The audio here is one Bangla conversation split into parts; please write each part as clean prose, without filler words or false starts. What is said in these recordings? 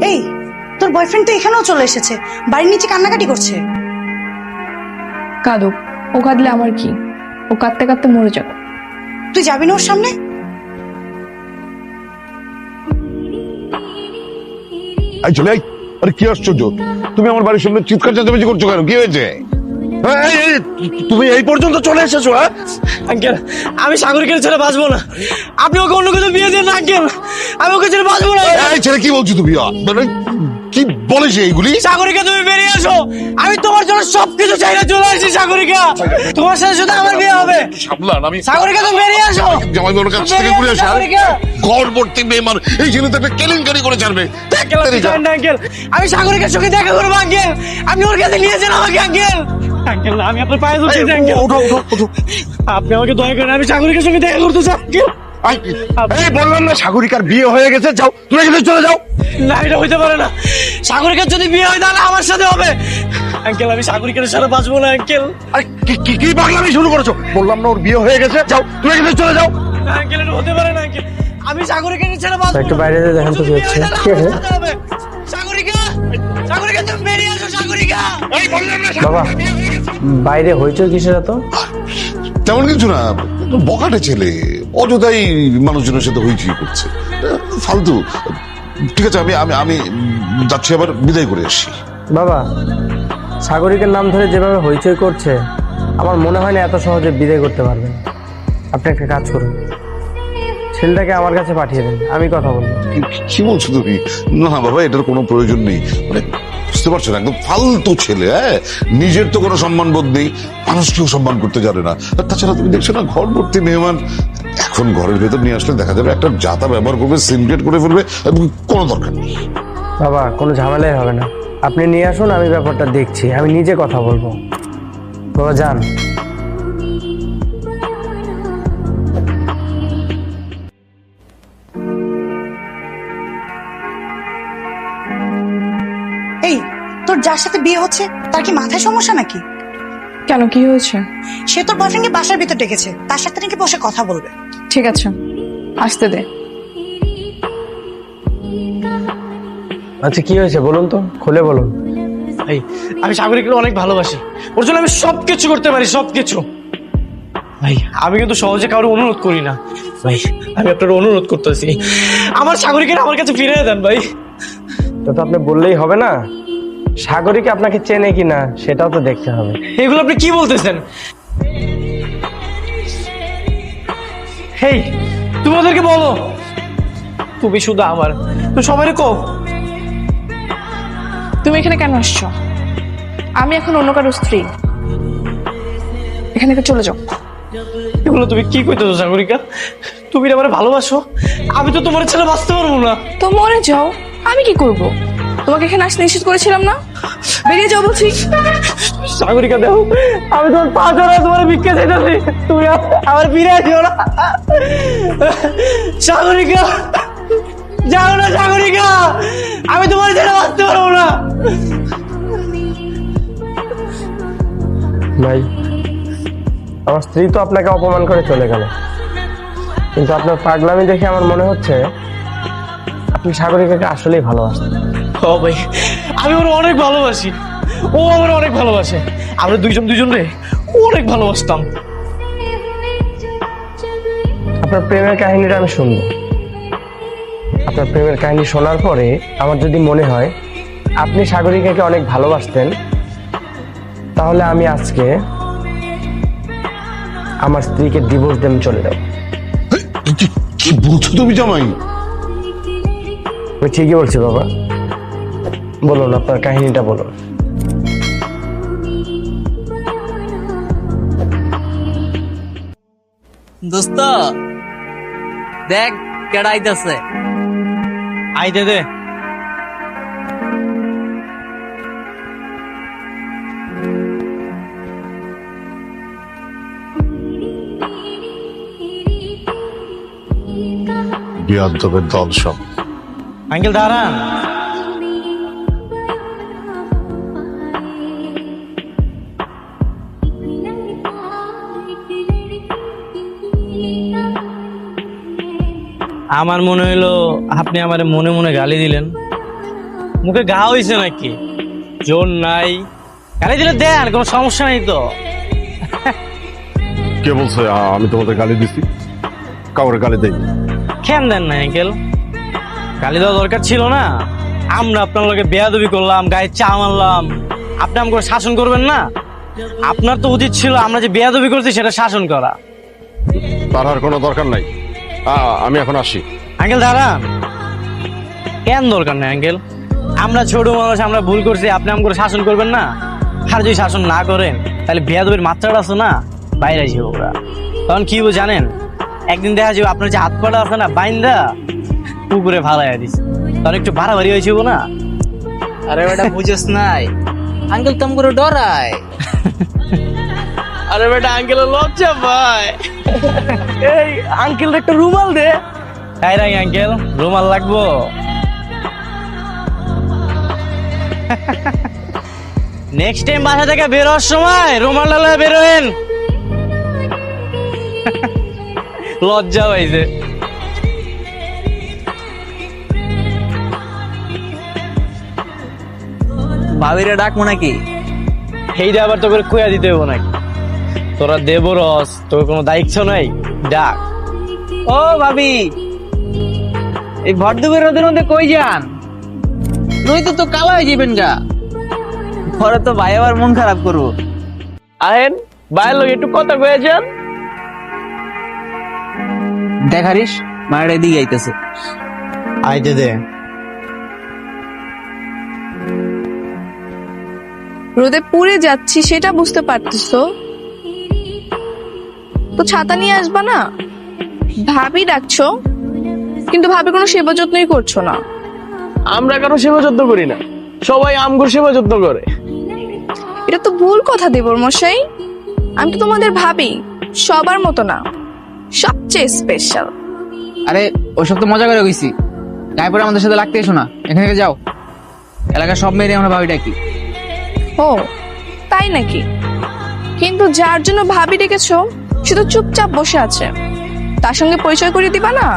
এই, তোর বয়ফ্রেন্ড তো এখানেও চলে এসেছে, বাড়ির নিচে কান্নাকাটি করছে। কাঁদুক, ও কাঁদলে আমার কি? ও কাঁদতে কাঁদতে মরে যাবে। তুই যাবি না ওর সামনে? চলে আয়। আরে কি আশ্চর্য, তুমি আমার বাড়ির সামনে চিৎকার চেঁচামেচি করছো কেন? কি হয়েছে? তুমি এই পর্যন্ত চলে এসেছো? আঙ্কেল, আমি সাগরিকের ছেড়ে বাঁচবো না। আপনি ওকে অন্য কোথাও বিয়ে দিন না আঙ্কেল, আমি ওকে ছেড়ে বাঁচবো না। এই ছেলে কি বলছো তুমি? মানে কি বলেছে এইগুলি? সাগরিকা, তুমি বেরিয়ে আসো। আমি তোমার জন্য সবকিছু চাই না, চলে আসি সাগরিকা। তোমার সাথে শুধু আমার বিয়ে হবে। সামলান, আমি সাগরিকা, তুমি বেরিয়ে আসো। জামাই বাবুর কাছ থেকে ঘুরে আসে। ঘর ভর্তি বেমান, এই ছেলে তো একটা কেলেঙ্কারি করে ছাড়বে। আঙ্কেল, আমি সাগরিকার সঙ্গে দেখা করবো আঙ্কেল। আপনি ওর কাছে নিয়ে যান আমাকে আঙ্কেল। আঙ্কেল, আমি আপনার পায়ে ধরছি আঙ্কেল। আপনি আমাকে দয়া করেন, আমি সাগরিকার সঙ্গে দেখা করতে চাই আঙ্কেল। এই বললাম না সাগরিকার বিয়ে হয়ে গেছে, যাও তুমি এখানে চলে যাও। না, এটা হইতে পারে না। সাগরিকার যদি বিয়ে হয় তাহলে আমার সাথে হবে। আঙ্কেল, আমি সাগরিকার সাথে বাঁচবো না আঙ্কেল। আরে কি পাগলামি শুরু করেছো? বললাম না ওর বিয়ে হয়ে গেছে, যাও তুমি এখানে চলে যাও। আঙ্কেল, এটা হতে পারে না আঙ্কেল। আমি সাগরিকার ছেড়ে বাঁচবো না। একটু বাইরে দেখেন তো কি হচ্ছে। সাগরিকা, সাগরিকা, তুমি বেরিয়ে আসো সাগরিকা। এই বললাম না বাবা, বাইরে হইচই কিসের এত? তেমন কিছু না, বকাটে ছেলে অযথাই মানুষজনের সাথে হইচই করছে, ফালতু। ঠিক আছে, আমি আমি আমি যাচ্ছি, আবার বিদায় করে আসি। বাবা, সাগরিকের নাম ধরে যেভাবে হইচই করছে, আমার মনে হয় না এত সহজে বিদায় করতে পারবেন। আপনি একটা কাজ করুন, ছেলেটাকে আমার কাছে পাঠিয়ে দেন, আমি কথা বলবো। কি বলছো তুমি? না বাবা, এটার কোনো প্রয়োজন নেই। মানে বুঝতে পারছো না, একদম ফালতু ছেলে। হ্যাঁ, নিজের তো কোনো সম্মান বোধ নেই, মানুষকেও সম্মান করতে জানে না। আর তাছাড়া তুমি দেখছো না, ঘর ভর্তি মেহমান। এখন ঘরের ভেতর নিয়ে আসলে দেখা যাবে একটা জাতা ব্যবহার করবে, সিনক্রেট করে ফেলবে, এবং কোনো দরকার নেই। বাবা, কোনো ঝামেলাই হবে না, আপনি নিয়ে আসুন, আমি ব্যাপারটা দেখছি, আমি নিজে কথা বলবো। বাবা যান। এই, তোর যার সাথে বিয়ে হচ্ছে তার কি মাথায় সমস্যা নাকি? কেন, কি হয়েছে? সে তোর বয়ফ্রেন্ডকে বাসার ভিতর ডেকেছে, তার সাথে নাকি বসে কথা বলবে। ঠিক আছে, আসতে দে। আচ্ছা কি হয়েছে বলুন তো, খুলে বলুন। ভাই, আমি সাগরিকাকে অনেক ভালোবাসি, ওর জন্য আমি সবকিছু করতে পারি, সবকিছু। ভাই, আমি কিন্তু সহজে কারো অনুরোধ করি না। ভাই, আমি আপনার অনুরোধ করতেছি, আমার সাগরিকাকে আমার কাছে ফিরিয়ে দেন ভাই। তো আপনি বললেই হবে না, সাগরিকা আপনাকে চেনে কিনা সেটাও তো দেখতে হবে। এগুলো আপনি কি বলতেছেন? হেই, তুমি ওদেরকে বলো তুমি শুধু আমার, তো সবাই কো। তুমি এখানে কেন আসছো? আমি এখন অন্য কারো স্ত্রী, এখান থেকে চলে যাও। এগুলো তুমি কি কইতেছো সাগরিকা? তুমি আমার ভালোবাসো, আমি তো তোমার ছেলে বাঁচতে পারবো না। তো মরে যাও, আমি কি করব? তোমাকে এখানে আসতে নিষেধ করেছিলাম না? বেরিয়ে যাও বলছি। সাগরিকা দেখো, আমি তোমার পা ধরে তোমার ভিক্ষা চাইতেছি, তুমি আমার ফিরে আসিও না। সাগরিকা, যাও না সাগরিকা, আমি তোমার ছেলে বাঁচতে পারবো না। ভাই, আমার স্ত্রী তো আপনাকে অপমান করে চলে গেল, কিন্তু আপনার পাগলামি দেখে আমার মনে হচ্ছে আপনি সাগরিকাকে আসলেই ভালোবাসেন। ও ভাই, আমি ওর অনেক ভালোবাসি, ও আমার অনেক ভালোবাসে, আমরা দুইজন রে অনেক ভালোবাসতাম। আপনার প্রেমের কাহিনীটা আমি শুনবো। আপনার প্রেমের কাহিনী শোনার পরে আমার যদি মনে হয় আপনি সাগরিকাকে অনেক ভালোবাসতেন, তাহলে আমি আজকে আমার স্ত্রীকে ডিভোর্স দিয়ে চলে যাব। কি বলছো তুমি জামাই? আমি ঠিকই বলছি বাবা, বলুন আপনার কাহিনীটা বলুন। দোস্ত দেখ কেডা আইতাছে। আইতে দে। বিয়াদবের দল সব। আঙ্কেল দাঁড়ান। আমার মনে হইলো আপনি আমার মনে মনে গালি দিলেন, মুখে ঘা হয়েছে নাকি? জোর নাই, গালি দিলে দেন, কোনো সমস্যা নেই তো। কে বলছে আমি তোমাদের গালি দিছি? কাউরে গালি দেই? কেন দেন না আঙ্কেল? গালি দেওয়া দরকার ছিল না? আমরা আপনার লগে বেয়াদবি করলাম, গায়ে চা মারলাম, আপনি আমাকে শাসন করবেন না? আপনার তো উচিত ছিল আমরা যে বেয়াদবি করছি সেটা শাসন করা। তার আর কোনো দরকার নাই, আমি এখন আসি। আঙ্কেল দাঁড়ান, কেন দরকার নেই আঙ্কেল? আমরা ছোট মানুষ, আমরা ভুল করছি, আপনি আমাকে শাসন করবেন না? আর যদি শাসন না করেন তাহলে বেয়াদবির মাত্রাটা আছে না বাইরে যাবো ওরা। তখন কি জানেন, একদিন দেখা যাবে আপনার যে হাত পাটা আছে না বাইন্দা পুকুরে ভালাইয়া দিস, তখন একটু বাড়াবাড়ি হয়েছে না? আরে বেটা বুঝোস নাই, আঙ্কেল তো করে ডরায়। আরে বেটা আঙ্কেলের লজ্জা পায়। এই আঙ্কেল একটা রুমাল দে। তাই রাই আঙ্কেল, রুমাল লাগবো? নেক্সট টাইম বাসা থেকে বের হওয়ার সময় রুমাল ডালা বেরোয়েন। লজ্জা হয়েছে। ভাবিরে ডাকবো নাকি? এইটা আবার তোকে কুয়া দিতে হবো নাকি? তোরা দেব রস, তোর কোনো দায়িত্ব নাই, ডাক। ও ভাবি, এই ভর দুপুর রোদের মধ্যে কই যান? নই তো কালা হয়ে যাবেন গা। পরে তো ভাই আবার মন খারাপ করবো। আহেন বাইরের লোক একটু কথা কয়ে যান। দেখারিস মায়ের এদিকে আইতেছে। আইতে দে। রোদে পুড়ে যাচ্ছি সেটা বুঝতে পারতেছো তো ছাতা নিয়ে আসবা না? ভাবি ডাকছো কিন্তু ভাবি কোনো সেবা যত্নই করছো না। আমরা কারো সেবা যত্ন করি না, সবাই আমগো সেবা যত্ন করে। এটা তো ভুল কথা দেবর মশাই, আমি তো তোমাদের ভাবি, সবার মতো না, সবচেয়ে স্পেশাল। আরে ওইসব তো মজা করে কইছি, গায়ে পরে আমাদের সাথে লাগতে এসো না, এখান থেকে যাও। এলাকার সব মেয়েরে আমরা ভাবি ডাকি। ও তাই নাকি? কিন্তু যার জন্য ভাবি ডেকেছো সে তো চুপচাপ বসে আছে, তার সঙ্গে পরিচয় করিয়ে দিবা না?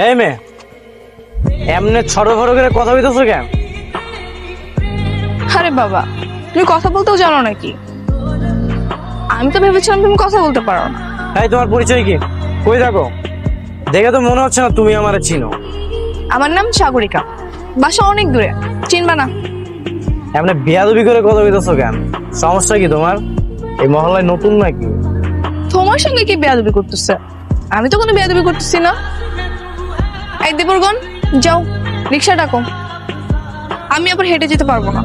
এই মেয়ে, এমনি ছোট বড় করে কথা বলতেছো কেন? আরে বাবা, তুমি কথা বলতেও জানো নাকি? আমি তো ভেবেছিলাম তুমি কথা বলতে পারো না। এই তোমার পরিচয় কি? কই থাকো? দেখে তো মনে হচ্ছে না তুমি আমারে চিনো। আমার নাম সাগরিকা, বাসা অনেক দূরে, চিনবা না? এমনি বেয়াদবি করে কথা বলতেছো কেন? সমস্যা কি তোমার? এই মহল্লায় নতুন নাকি? তোমার সঙ্গে কি বেয়াদবি করতেছে? আমি তো কোনো বেয়াদবি করতেছি না। এই দেবরগণ, যাও রিক্সা ডাকো, আমি আবার হেঁটে যেতে পারবো না।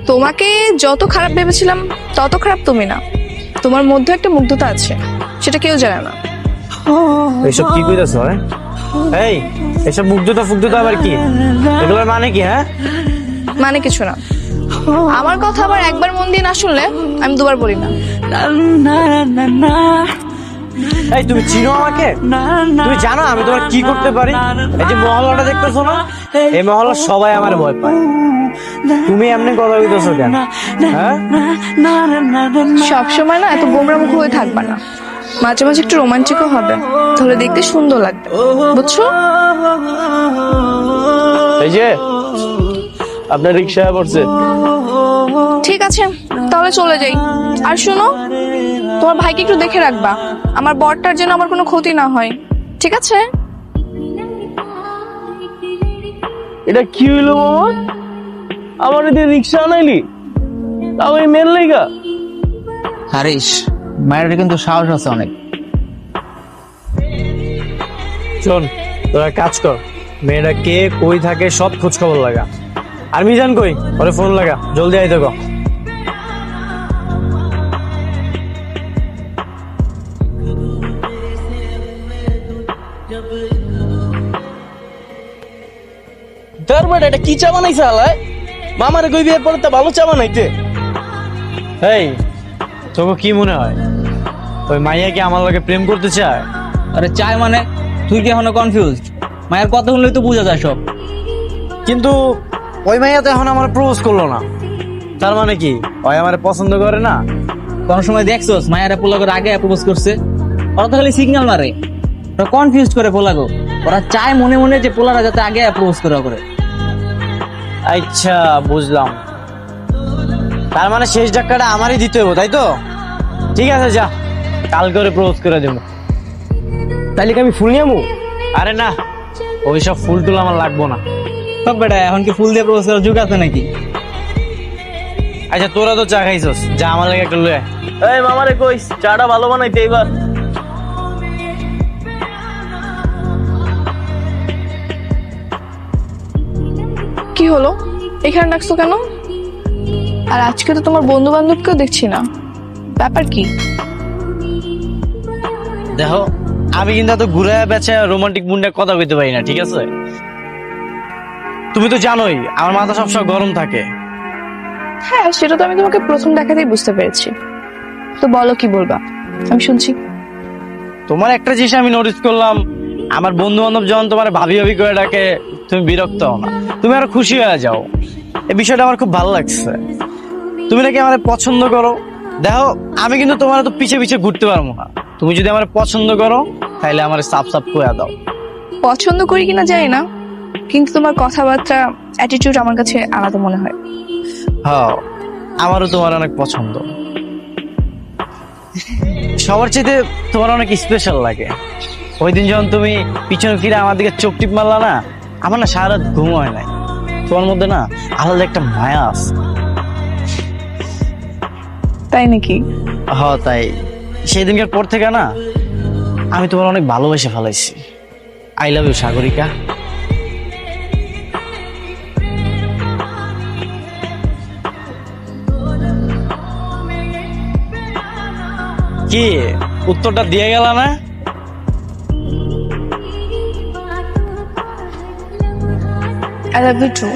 তোমাকে যত খারাপ ভেবেছিলাম তত খারাপ তুমি না, তোমার মধ্যে একটা মুগ্ধতা আছে, সেটা কেউ জানে না। এইসব কি কইতাছো? এই এসব মুগ্ধতা ফুগ্ধতা আবার কি? এগুলোর মানে কি? হ্যাঁ মানে কিছু না, আমার কথা আবার একবার মন দিয়ে না শুনলে আমি দুবার বলি না। এই তুমি চিনো আমাকে? তুমি জানো আমি তোমার কি করতে পারি? এই যে মহল্লাটা দেখতেছো না, এই মহল্লার সবাই আমার ভয় পায়। তুমি এমনি কথা বলতেছো কেন? হ্যাঁ, সবসময় না এত গোমরা মুখ হয়ে থাকবা না, মাঝে মাঝে একটু রোমান্টিকও হবে, তাহলে দেখতে সুন্দর লাগবে, বুঝছো? এই যে আপনার রিক্সা পড়ছে। ঠিক আছে তাহলে চলে যাই। আর শোনো, তোমার ভাইকে একটু দেখে রাখবা, আমার বরটার যেন আমার কোনো ক্ষতি না হয়, ঠিক আছে? এটা কি হইলো মামা? আমার এতে রিক্সা আনাইলি, তাও এই মেন লাইগা? হারিস মায়ের কিন্তু সাহস আছে অনেক। শোন, তোরা কাজ কর, মেয়েটা কে কই থাকে সব খোঁজ খবর লাগা। আর মিজান কই, ওরে ফোন লাগা, জলদি আইতে গো। এটা কি চা বানাইছে আলায়? মামারে কই বিয়ের পরে তো ভালো চা বানাইতে। এই তোকে কি মনে হয় ওই মাইয়া কি আমার লগে প্রেম করতে চায়? আরে চাই মানে? তুই কি এখনো কনফিউজ? মায়ের কথা শুনলে তো বোঝা যায় সব। কিন্তু ওই মাইয়া তো এখন আমার প্রপোজ করলো না, তার মানে কি ওই আমার পছন্দ করে না? কোন সময় দেখছোস মায়েরা পোলা করে আগে প্রপোজ করছে? ওরা তো খালি সিগন্যাল মারে, ওরা কনফিউজ করে পোলাগো। ওরা চায় মনে মনে যে পোলারা যাতে আগে প্রপোজ করে। আচ্ছা বুঝলাম, তার মানে শেষ ধাক্কাটা আমারই দিতে হবে, তাই তো? ঠিক আছে, যা কাল করে প্রপোজ করে দেবো। তাইলে কি আমি ফুল নিয়ে আমু? আরে না, ওইসব ফুল টুল আমার লাগবো না। সব বেটা এখন কি ফুল দিয়ে প্রপোজ করার যুগ আছে নাকি? আচ্ছা তোরা তো চা খাইছস, যা আমার লাগে একটা লয়ে আয়। এই মামারে কইস চাটা ভালো বানাইতে এবার। কি হলো, এখানে ডাকছো কেন? আর আজকে তো তোমার বন্ধু বান্ধবকেও দেখছি না, ব্যাপার কি? দেখো, আমি কিন্তু এত ঘুরে বেছে রোমান্টিক মুন্ডে কথা কইতে পারি না, ঠিক আছে? তুমি তো জানোই আমার মাথা সবসময় গরম থাকে। হ্যাঁ, সেটা তো আমি তোমাকে প্রথম দেখাতেই বুঝতে পেরেছি। তো বলো, কি বলবা, আমি শুনছি। তোমার একটা জিনিস আমি নোটিস করলাম, আমার বন্ধু বান্ধব যখন তোমার ভাবি ভাবি করে ডাকে তুমি বিরক্ত হও না, তুমি আরো খুশি হয়ে যাও। এই বিষয়টা আমার খুব ভালো লাগছে। তুমি নাকি আমার পছন্দ করো। দেখো, আমি কিন্তু তোমার তো পিছে পিছে ঘুরতে পারবো না। তুমি যদি আমার পছন্দ করো তাহলে আমার সাপ সাপ করে দাও। পছন্দ করি কিনা জানি না, কিন্তু তোমার কথাবার্তা, অ্যাটিটিউড আমার কাছে আলাদা মনে হয়। হ্যাঁ, আমারও তোমার অনেক পছন্দ। সবার চাইতে তোমার অনেক স্পেশাল লাগে। ওই দিন যখন তুমি পিছনে ফিরে আমার দিকে চোখ টিপ মারলা না, আমার না সারা রাত ঘুম হয় নাই। তোমার মধ্যে না আলাদা একটা মায়া আছে। তাই নাকি? হ্যাঁ তাই। সেই দিনকার পর থেকে না আমি তোমার অনেক ভালোবেসে ফেলাইছি। I love you Sagarika. কি উত্তরটা দিয়ে গেল না? I love you too.